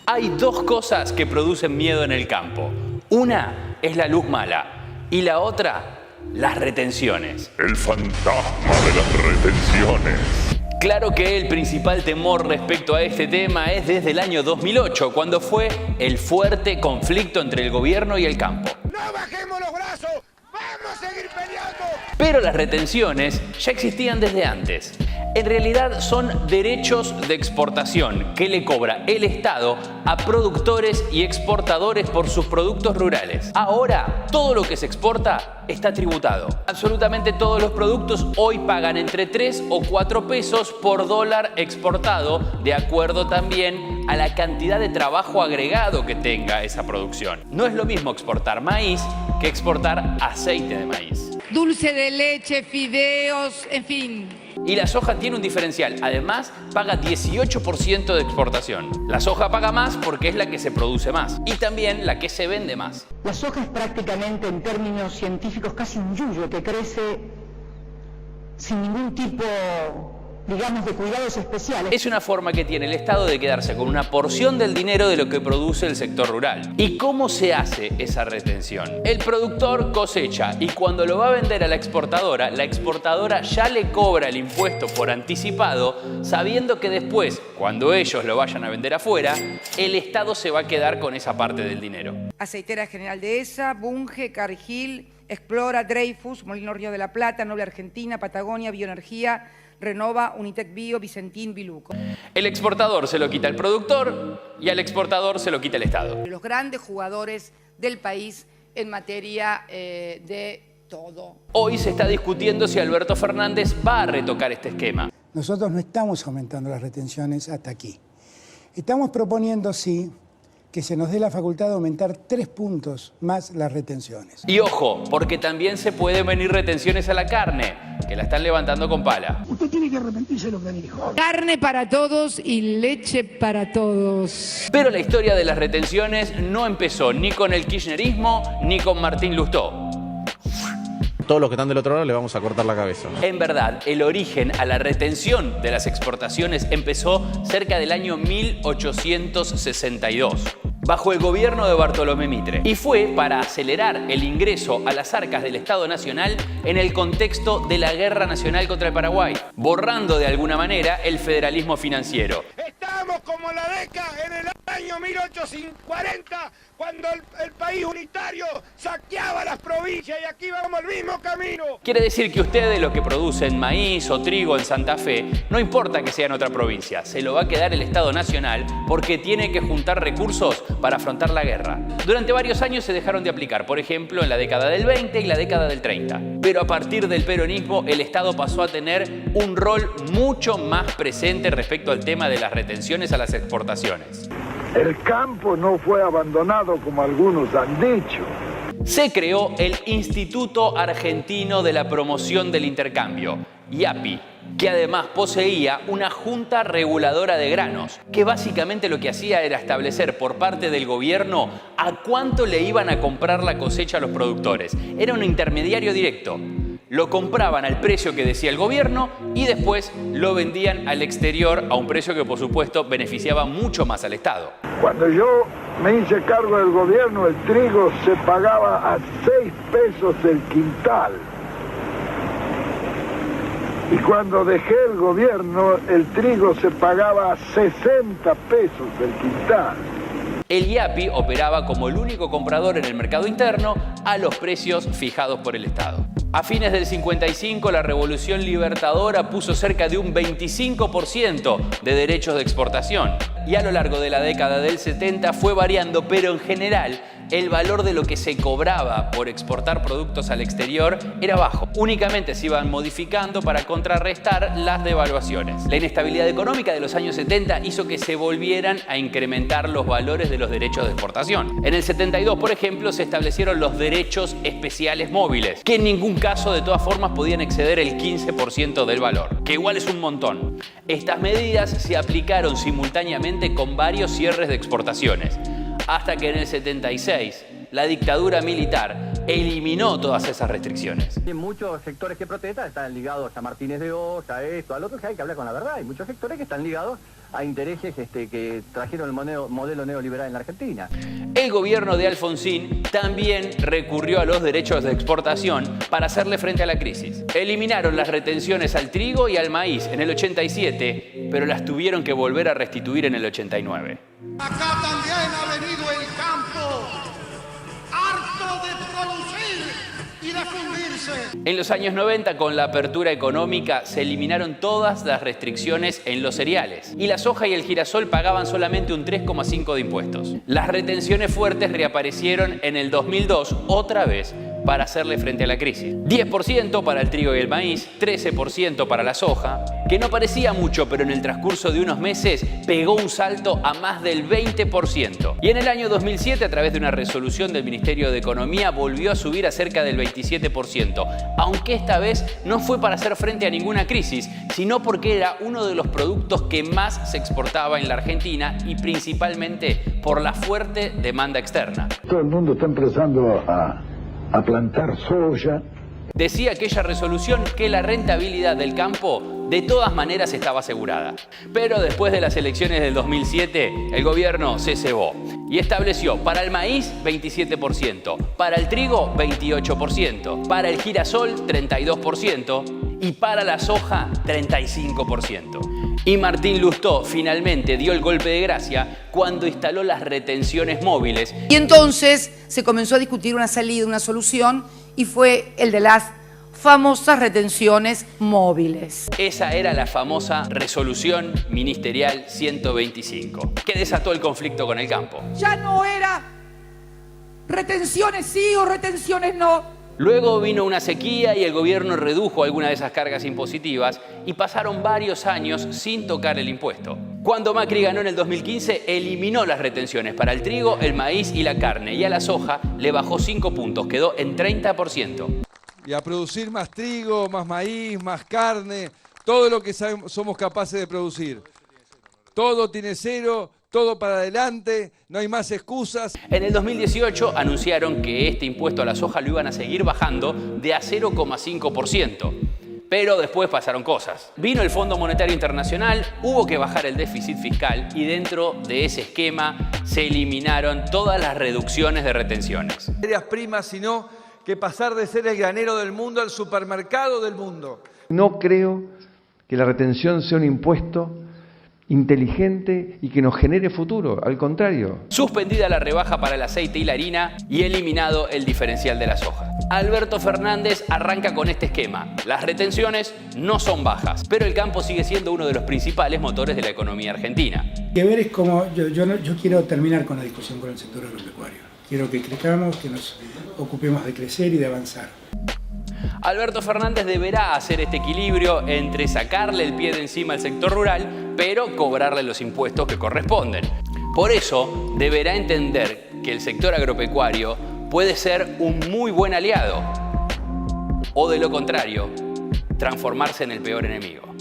Hay dos cosas que producen miedo en el campo. Una es la luz mala y la otra, las retenciones. El fantasma de las retenciones. Claro que el principal temor respecto a este tema es desde el año 2008, cuando fue el fuerte conflicto entre el gobierno y el campo. ¡No bajemos los brazos! ¡Vamos a seguir peleando! Pero las retenciones ya existían desde antes. En realidad son derechos de exportación que le cobra el Estado a productores y exportadores por sus productos rurales. Ahora, todo lo que se exporta está tributado. Absolutamente todos los productos hoy pagan entre 3 o 4 pesos por dólar exportado, de acuerdo también a la cantidad de trabajo agregado que tenga esa producción. No es lo mismo exportar maíz que exportar aceite de maíz. Dulce de leche, fideos, en fin. Y la soja tiene un diferencial. Además, paga 18% de exportación. La soja paga más porque es la que se produce más. Y también la que se vende más. La soja es prácticamente, en términos científicos, casi un yuyo que crece sin ningún tipo, digamos, de cuidados especiales. Es una forma que tiene el Estado de quedarse con una porción del dinero de lo que produce el sector rural. ¿Y cómo se hace esa retención? El productor cosecha y cuando lo va a vender a la exportadora ya le cobra el impuesto por anticipado, sabiendo que después, cuando ellos lo vayan a vender afuera, el Estado se va a quedar con esa parte del dinero. Aceitera General Dehesa, Bunge, Cargill, Explora, Dreyfus, Molino Río de la Plata, Noble Argentina, Patagonia, Bioenergía, Renova, Unitec Bio, Vicentín, Biluco. El exportador se lo quita el productor y al exportador se lo quita el Estado. Los grandes jugadores del país en materia de todo. Hoy se está discutiendo si Alberto Fernández va a retocar este esquema. Nosotros no estamos aumentando las retenciones hasta aquí. Estamos proponiendo, sí, que se nos dé la facultad de aumentar 3 puntos más las retenciones. Y ojo, porque también se pueden venir retenciones a la carne, que la están levantando con pala. Usted tiene que arrepentirse de lo que dijo. Carne para todos y leche para todos. Pero la historia de las retenciones no empezó ni con el kirchnerismo ni con Martín Lustó. Todos los que están del otro lado le vamos a cortar la cabeza. En verdad, el origen a la retención de las exportaciones empezó cerca del año 1862, bajo el gobierno de Bartolomé Mitre. Y fue para acelerar el ingreso a las arcas del Estado Nacional en el contexto de la Guerra Nacional contra el Paraguay, borrando de alguna manera el federalismo financiero. Estamos como en la década, en el año 1840, cuando el país unitario saqueaba las provincias y aquí vamos al mismo camino. Quiere decir que ustedes lo que producen maíz o trigo en Santa Fe, no importa que sea en otra provincia, se lo va a quedar el Estado Nacional porque tiene que juntar recursos para afrontar la guerra. Durante varios años se dejaron de aplicar, por ejemplo, en la década del 20 y la década del 30. Pero a partir del peronismo, el Estado pasó a tener un rol mucho más presente respecto al tema de las retenciones a las exportaciones. El campo no fue abandonado como algunos han dicho. Se creó el Instituto Argentino de la Promoción del Intercambio, IAPI, que además poseía una junta reguladora de granos, que básicamente lo que hacía era establecer por parte del gobierno a cuánto le iban a comprar la cosecha a los productores. Era un intermediario directo. Lo compraban al precio que decía el gobierno y después lo vendían al exterior a un precio que, por supuesto, beneficiaba mucho más al Estado. Cuando yo me hice cargo del gobierno, el trigo se pagaba a 6 pesos el quintal. Y cuando dejé el gobierno, el trigo se pagaba a 60 pesos el quintal. El IAPI operaba como el único comprador en el mercado interno a los precios fijados por el Estado. A fines del 55, la Revolución Libertadora puso cerca de un 25% de derechos de exportación. Y a lo largo de la década del 70 fue variando, pero en general el valor de lo que se cobraba por exportar productos al exterior era bajo. Únicamente se iban modificando para contrarrestar las devaluaciones. La inestabilidad económica de los años 70 hizo que se volvieran a incrementar los valores de los derechos de exportación. En el 72, por ejemplo, se establecieron los derechos especiales móviles, que en ningún caso de todas formas podían exceder el 15% del valor, que igual es un montón. Estas medidas se aplicaron simultáneamente con varios cierres de exportaciones, hasta que en el 76 la dictadura militar eliminó todas esas restricciones. Hay muchos sectores que protestan, están ligados a Martínez de Hoz, a esto, al otro, que hay que hablar con la verdad. Hay muchos sectores que están ligados a intereses que trajeron el modelo neoliberal en la Argentina. El gobierno de Alfonsín también recurrió a los derechos de exportación para hacerle frente a la crisis. Eliminaron las retenciones al trigo y al maíz en el 87, pero las tuvieron que volver a restituir en el 89. Acá también ha venido el campo, harto de producir y de fundirse. En los años 90, con la apertura económica, se eliminaron todas las restricciones en los cereales y la soja y el girasol pagaban solamente un 3,5% de impuestos. Las retenciones fuertes reaparecieron en el 2002 otra vez para hacerle frente a la crisis. 10% para el trigo y el maíz, 13% para la soja, que no parecía mucho, pero en el transcurso de unos meses pegó un salto a más del 20%. Y en el año 2007, a través de una resolución del Ministerio de Economía, volvió a subir a cerca del 27%, aunque esta vez no fue para hacer frente a ninguna crisis, sino porque era uno de los productos que más se exportaba en la Argentina y principalmente por la fuerte demanda externa. Todo el mundo está empezando a plantar soya. Decía aquella resolución que la rentabilidad del campo de todas maneras estaba asegurada. Pero después de las elecciones del 2007, el gobierno se cebó y estableció para el maíz 27%, para el trigo 28%, para el girasol 32% y para la soja 35%. Y Martín Lustó finalmente dio el golpe de gracia cuando instaló las retenciones móviles. Y entonces se comenzó a discutir una salida, una solución, y fue el de las famosas retenciones móviles. Esa era la famosa resolución ministerial 125, que desató el conflicto con el campo. Ya no era retenciones sí o retenciones no. Luego vino una sequía y el gobierno redujo algunas de esas cargas impositivas y pasaron varios años sin tocar el impuesto. Cuando Macri ganó en el 2015, eliminó las retenciones para el trigo, el maíz y la carne, y a la soja le bajó 5 puntos, quedó en 30%. Y a producir más trigo, más maíz, más carne, todo lo que somos capaces de producir. Todo tiene cero, todo para adelante, no hay más excusas. En el 2018 anunciaron que este impuesto a la soja lo iban a seguir bajando de a 0,5%. Pero después pasaron cosas. Vino el Fondo Monetario Internacional, hubo que bajar el déficit fiscal y dentro de ese esquema se eliminaron todas las reducciones de retenciones. Materias primas, sino que pasar de ser el granero del mundo al supermercado del mundo. No creo que la retención sea un impuesto inteligente y que nos genere futuro, al contrario. Suspendida la rebaja para el aceite y la harina y eliminado el diferencial de la soja. Alberto Fernández arranca con este esquema. Las retenciones no son bajas, pero el campo sigue siendo uno de los principales motores de la economía argentina. Que ver es como, yo quiero terminar con la discusión con el sector agropecuario. Quiero que crezcamos, que nos ocupemos de crecer y de avanzar. Alberto Fernández deberá hacer este equilibrio entre sacarle el pie de encima al sector rural, pero cobrarle los impuestos que corresponden. Por eso, deberá entender que el sector agropecuario puede ser un muy buen aliado, o de lo contrario, transformarse en el peor enemigo.